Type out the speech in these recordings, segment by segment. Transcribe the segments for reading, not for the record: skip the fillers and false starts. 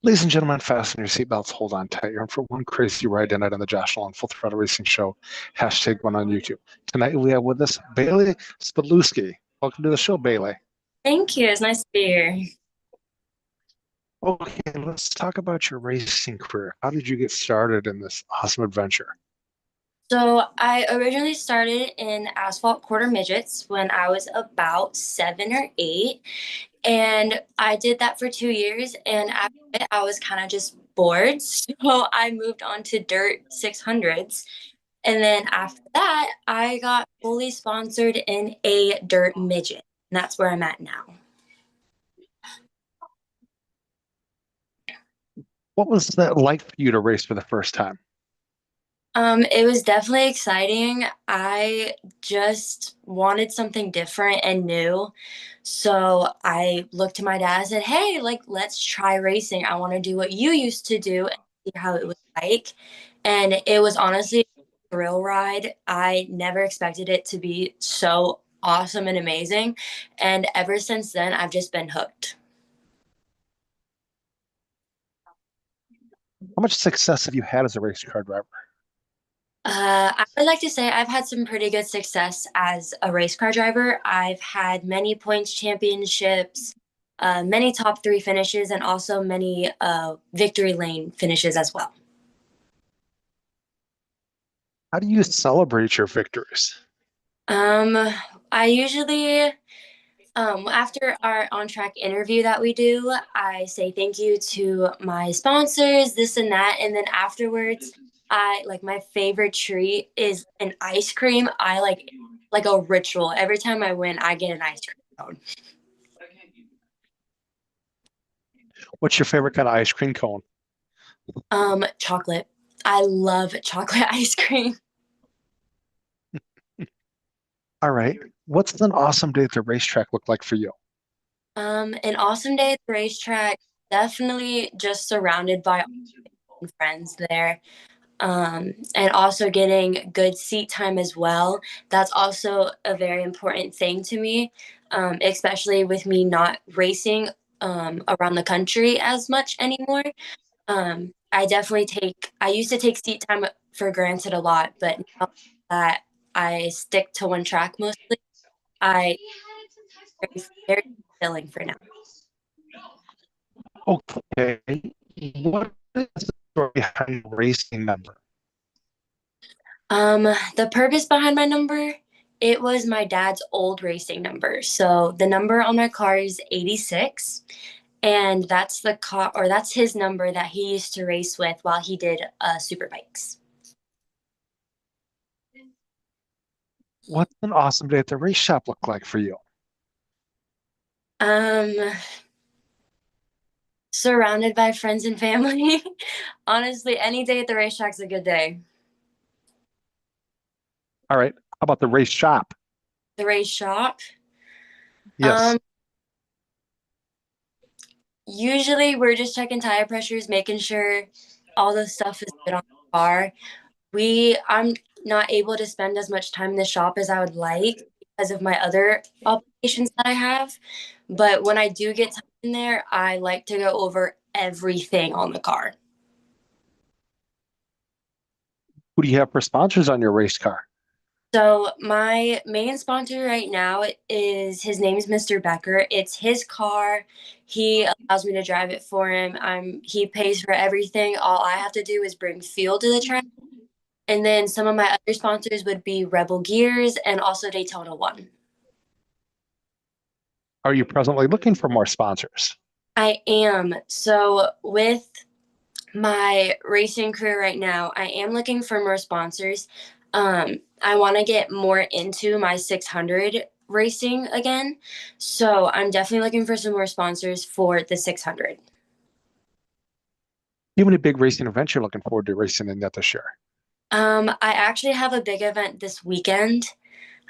Ladies and gentlemen, fasten your seatbelts, hold on tight. You're in for one crazy ride tonight on the Josh Nolan Full Throttle Racing Show, #1 on YouTube. Tonight we have with us Bailee Spitulski. Welcome to the show, Bailee. Thank you. It's nice to be here. Okay, let's talk about your racing career. How did you get started in this awesome adventure? So I originally started in asphalt quarter midgets when I was about 7 or 8. And I did that for 2 years. And after it, I was kind of just bored. So I moved on to dirt 600s. And then after that, I got fully sponsored in a dirt midget. And that's where I'm at now. What was that like for you to race for the first time? It was definitely exciting. I just wanted something different and new. So I looked to my dad and said, "Hey, like, let's try racing. I want to do what you used to do and see how it was like." And it was honestly a thrill ride. I never expected it to be so awesome and amazing. And ever since then, I've just been hooked. How much success have you had as a race car driver? I would like to say I've had some pretty good success as a race car driver. I've had many points championships, many top three finishes, and also many victory lane finishes as well. How do you celebrate your victories? Um, I usually, after our on track interview that we do, I say thank you to my sponsors, this and that. And then afterwards, I like my favorite treat is an ice cream. I like a ritual. Every time I win, I get an ice cream cone. What's your favorite kind of ice cream cone? Chocolate. I love chocolate ice cream. All right. What's an awesome day at the racetrack look like for you? An awesome day at the racetrack. Definitely just surrounded by friends there. And also getting good seat time as well. That's also a very important thing to me, especially with me not racing around the country as much anymore. I used to take seat time for granted a lot, but now that I stick to one track mostly, I very, very fulfilling for now. Okay. What is the story behind your racing number? The purpose behind my number, it was my dad's old racing number. So the number on my car is 86, and that's the car or that's his number that he used to race with while he did super bikes. What's an awesome day at the race shop look like for you? Um, Surrounded by friends and family. Honestly, any day at the racetrack's a good day. All right. How about the race shop? The race shop. Yes. Um, Usually we're just checking tire pressures, making sure all the stuff is good on the car. I'm not able to spend as much time in the shop as I would like because of my other obligations that I have. But when I do get time in there, I like to go over everything on the car. Who do you have for sponsors on your race car? So my main sponsor right now is his name's Mr. Becker. It's his car. He allows me to drive it for him. He pays for everything. All I have to do is bring fuel to the track. And then some of my other sponsors would be Rebel Gears and also Daytona One. Are you presently looking for more sponsors? I am. So with my racing career right now, I am looking for more sponsors. I want to get more into my 600 racing again. So I'm definitely looking for some more sponsors for the 600. Do you have any big racing events you're looking forward to racing in yet this year? I actually have a big event this weekend.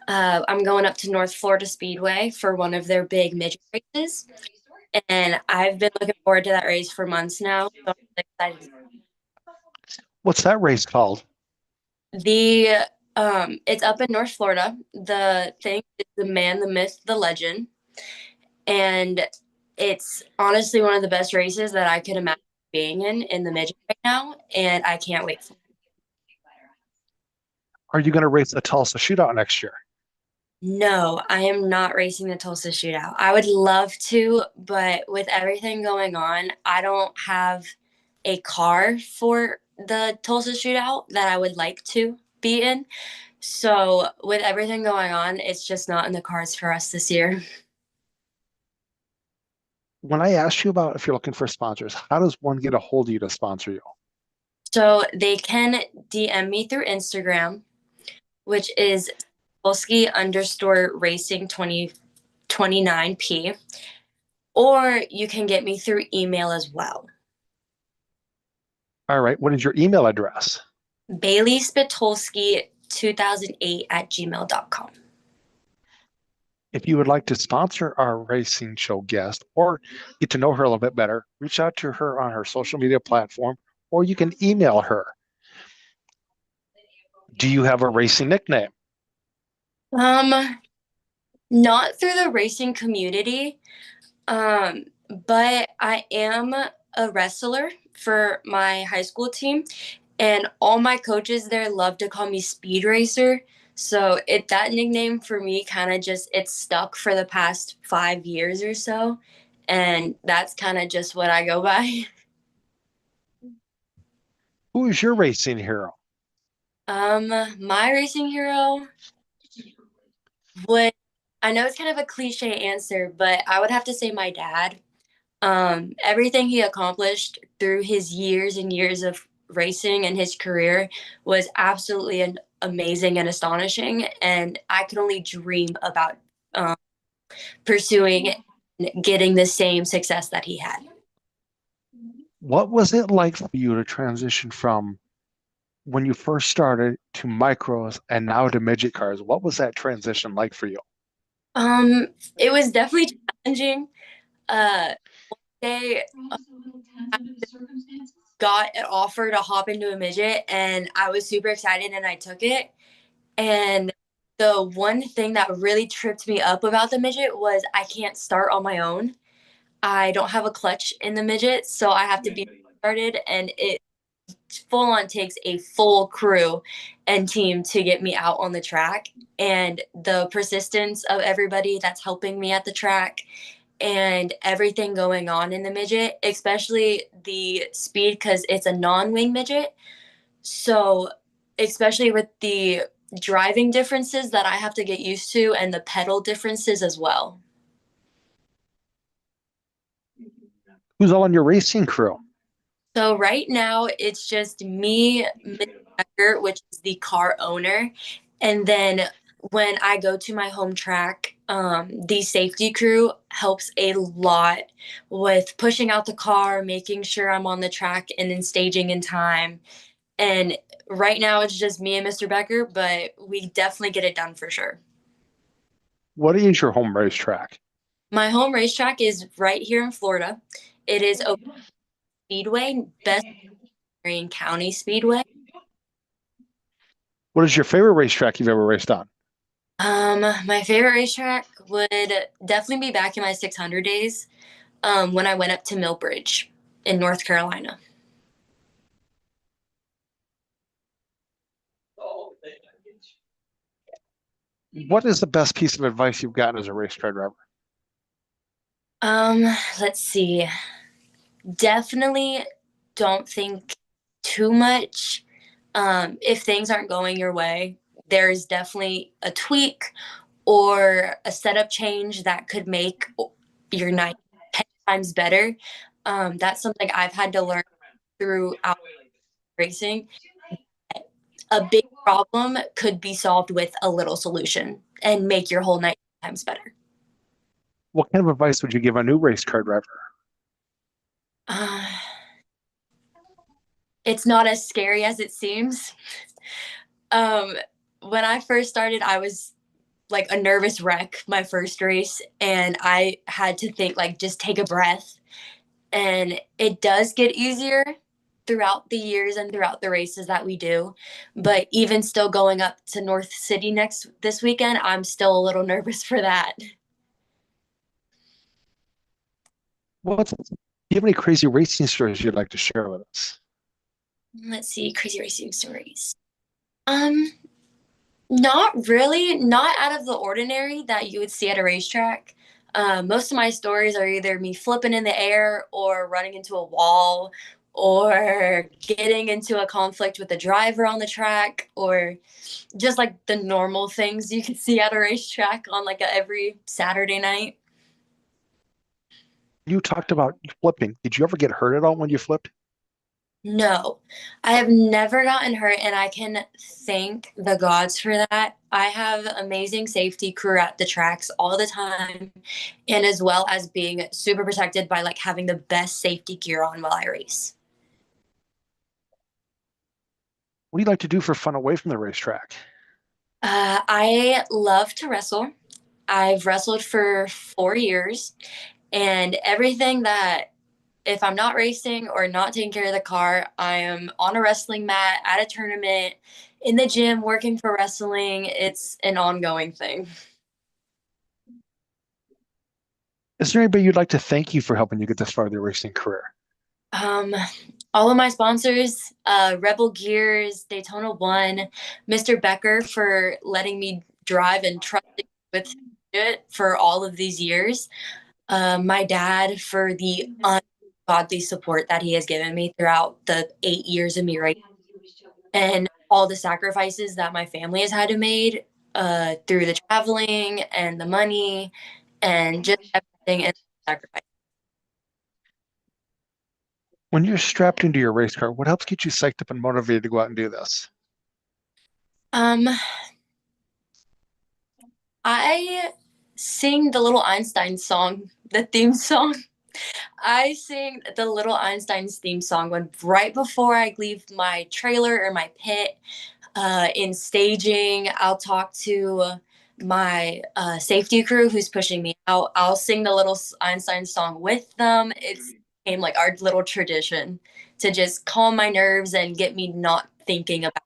I'm going up to North Florida Speedway for one of their big midget races, and I've been looking forward to that race for months now. So I'm excited. What's that race called? The it's up in North Florida. The thing is the man, the myth, the legend, and it's honestly one of the best races that I could imagine being in the midget right now, and I can't wait for it. Are you going to race the Tulsa Shootout next year? No, I am not racing the Tulsa Shootout. I would love to, but with everything going on, I don't have a car for the Tulsa Shootout that I would like to be in. So, with everything going on, it's just not in the cards for us this year. When I asked you about if you're looking for sponsors, how does one get a hold of you to sponsor you? So, they can DM me through Instagram, which is Spitulski underscore racing 2029P, or you can get me through email as well. All right. What is your email address? Bailee Spitulski 2008 at gmail.com. If you would like to sponsor our racing show guest or get to know her a little bit better, reach out to her on her social media platform or you can email her. Do you have a racing nickname? Um, Not through the racing community, but I am a wrestler for my high school team, and all my coaches there love to call me Speed Racer. So that nickname for me kind of just it's stuck for the past 5 years or so, and that's kind of just what I go by. Who is your racing hero? My racing hero would I know it's kind of a cliche answer, but I would have to say my dad. Everything he accomplished through his years and years of racing and his career was absolutely amazing and astonishing. And I could only dream about um, pursuing and getting the same success that he had. What was it like for you to transition from when you first started to micros and now to midget cars? What was that transition like for you? Um, it was definitely challenging. Uh, they got an offer to hop into a midget, and I was super excited, and I took it. And the one thing that really tripped me up about the midget was I can't start on my own. I don't have a clutch in the midget, so I have to be started, and it full on takes a full crew and team to get me out on the track. And the persistence of everybody that's helping me at the track and everything going on in the midget, especially the speed because it's a non-wing midget. So, especially with the driving differences that I have to get used to and the pedal differences as well. Who's all on your racing crew? So, right now, it's just me, Miss Becker, which is the car owner. And then when I go to my home track, the safety crew helps a lot with pushing out the car, making sure I'm on the track and then staging in time. And right now it's just me and Mr. Becker, but we definitely get it done for sure. What is your home racetrack? My home racetrack is right here in Florida. It is Oak Speedway, best Marion County Speedway. What is your favorite racetrack you've ever raced on? My favorite racetrack would definitely be back in my 600 days, when I went up to Millbridge in North Carolina. What is the best piece of advice you've gotten as a race car driver? Um, let's see. Definitely don't think too much. If things aren't going your way, there's definitely a tweak or a setup change that could make your night 10 times better. That's something I've had to learn throughout racing. A big problem could be solved with a little solution and make your whole night 10 times better. What kind of advice would you give a new race car driver? Uh, It's not as scary as it seems. Um, when I first started, I was like a nervous wreck my first race, and I had to think like just take a breath. And it does get easier throughout the years and throughout the races that we do. But even still going up to North City next this weekend, I'm still a little nervous for that. Do you have any crazy racing stories you'd like to share with us? Let's see, crazy racing stories. Um, Not really, not out of the ordinary that you would see at a racetrack. Most of my stories are either me flipping in the air or running into a wall or getting into a conflict with the driver on the track or just like the normal things you can see at a racetrack on like every Saturday night. You talked about flipping. Did you ever get hurt at all when you flipped? No, I have never gotten hurt, and I can thank the gods for that. I have amazing safety crew at the tracks all the time, and as well as being super protected by like having the best safety gear on while I race. What do you like to do for fun away from the racetrack? I love to wrestle. I've wrestled for 4 years, and everything that if I'm not racing or not taking care of the car, I am on a wrestling mat at a tournament, in the gym working for wrestling. It's an ongoing thing. Is there anybody you'd like to thank you for helping you get this far in your racing career? Um, all of my sponsors, Rebel Gears, Daytona One, Mr. Becker for letting me drive and trusting with it for all of these years. My dad for the ungodly support that he has given me throughout the 8 years of me racing, and all the sacrifices that my family has had to make through the traveling and the money and just everything and sacrifice. When you're strapped into your race car, what helps get you psyched up and motivated to go out and do this? Um, I sing the Little Einstein song, the theme song. I sing the Little Einstein's theme song when right before I leave my trailer or my pit. In staging, I'll talk to my safety crew who's pushing me out. I'll sing the Little Einstein song with them. It's became like our little tradition to just calm my nerves and get me not thinking about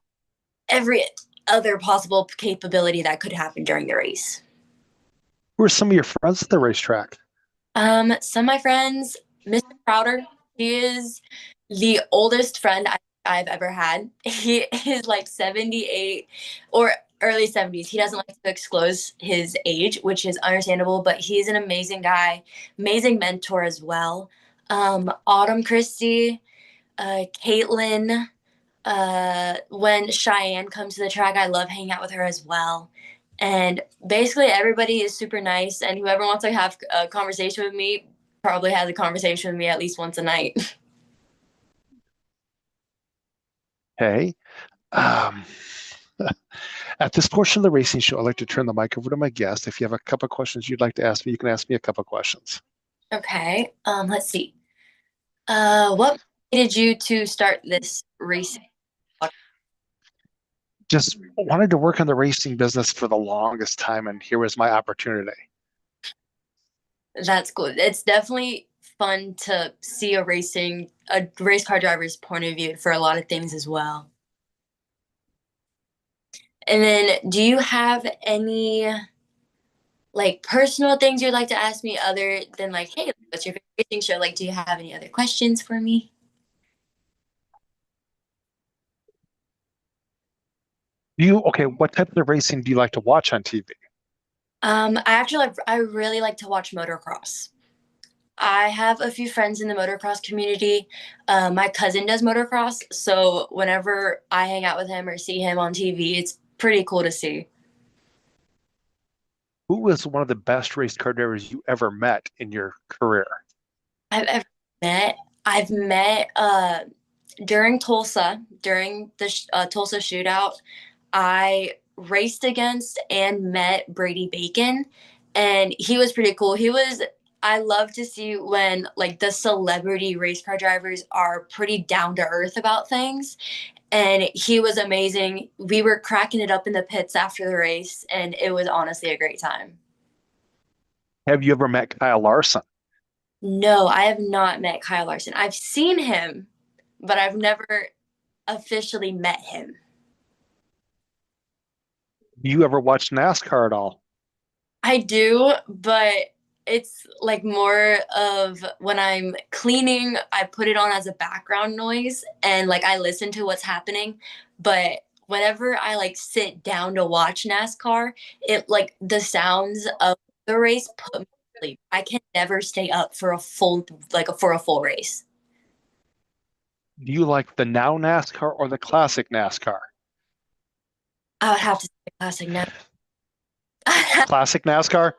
every other possible capability that could happen during the race. Who are some of your friends at the racetrack? Some of my friends, Mr. Crowder, he is the oldest friend I've ever had. He is like 78 or early 70s. He doesn't like to disclose his age, which is understandable, but he's an amazing guy, amazing mentor as well. Autumn Christie, Caitlin, when Cheyenne comes to the track, I love hanging out with her as well. And basically, everybody is super nice, and whoever wants to have a conversation with me probably has a conversation with me at least once a night. Hey, um, at this portion of the racing show, I'd like to turn the mic over to my guest. If you have a couple of questions you'd like to ask me, you can ask me a couple of questions. Okay, let's see. What did you to start this racing? Just wanted to work on the racing business for the longest time, and here was my opportunity. That's cool. It's definitely fun to see a race car driver's point of view for a lot of things as well. And then, do you have any like personal things you'd like to ask me other than like, hey, what's your favorite racing show? Like, do you have any other questions for me? Okay, what type of racing do you like to watch on TV? I really like to watch motocross. I have a few friends in the motocross community. My cousin does motocross, so whenever I hang out with him or see him on TV, it's pretty cool to see. Who was one of the best race car drivers you ever met in your career? I've ever met. I've met during Tulsa, during the Tulsa shootout. I raced against and met Brady Bacon, and he was pretty cool. I love to see when like the celebrity race car drivers are pretty down to earth about things. And he was amazing. We were cracking it up in the pits after the race, and it was honestly a great time. Have you ever met Kyle Larson? No, I have not met Kyle Larson. I've seen him, but I've never officially met him. Do you ever watch NASCAR at all? I do, but it's like more of when I'm cleaning, I put it on as a background noise and like I listen to what's happening. But whenever I like sit down to watch NASCAR, it like the sounds of the race put me to sleep. I can never stay up for a full race. Do you like the now NASCAR or the classic NASCAR? I would have to say classic now. Classic NASCAR?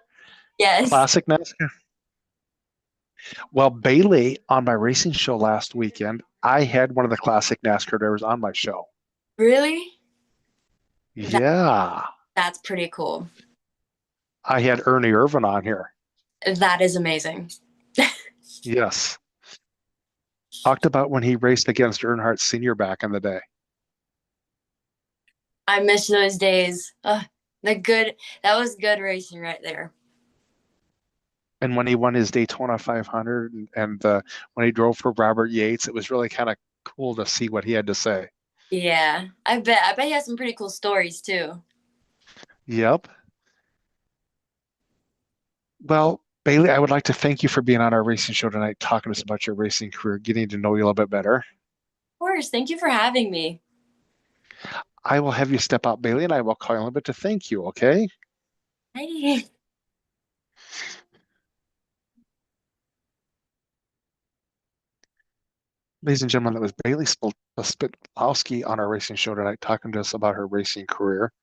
Yes. Classic NASCAR? Well, Bailee on my racing show last weekend, I had one of the classic NASCAR drivers on my show. Really? That, Yeah. that's pretty cool. I had Ernie Irvan on here. That is amazing. Yes. Talked about when he raced against Earnhardt Sr. back in the day. I miss those days. That was good racing right there. And when he won his Daytona 500 and when he drove for Robert Yates, it was really kind of cool to see what he had to say. Yeah, I bet he has some pretty cool stories too. Yep. Well, Bailee, I would like to thank you for being on our racing show tonight, talking to us about your racing career, getting to know you a little bit better. Of course, thank you for having me. I will have you step out, Bailee, and I will call you in a little bit to thank you, okay? Hey. Ladies and gentlemen, that was Bailee Spitulski on our racing show tonight, talking to us about her racing career.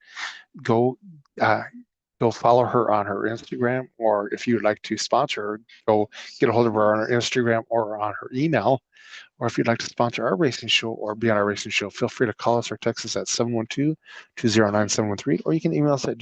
Go uh, go follow her on her Instagram, or if you'd like to sponsor her, go get a hold of her on her Instagram or on her email. Or if you'd like to sponsor our racing show or be on our racing show, feel free to call us or text us at 712-209-713, or you can email us at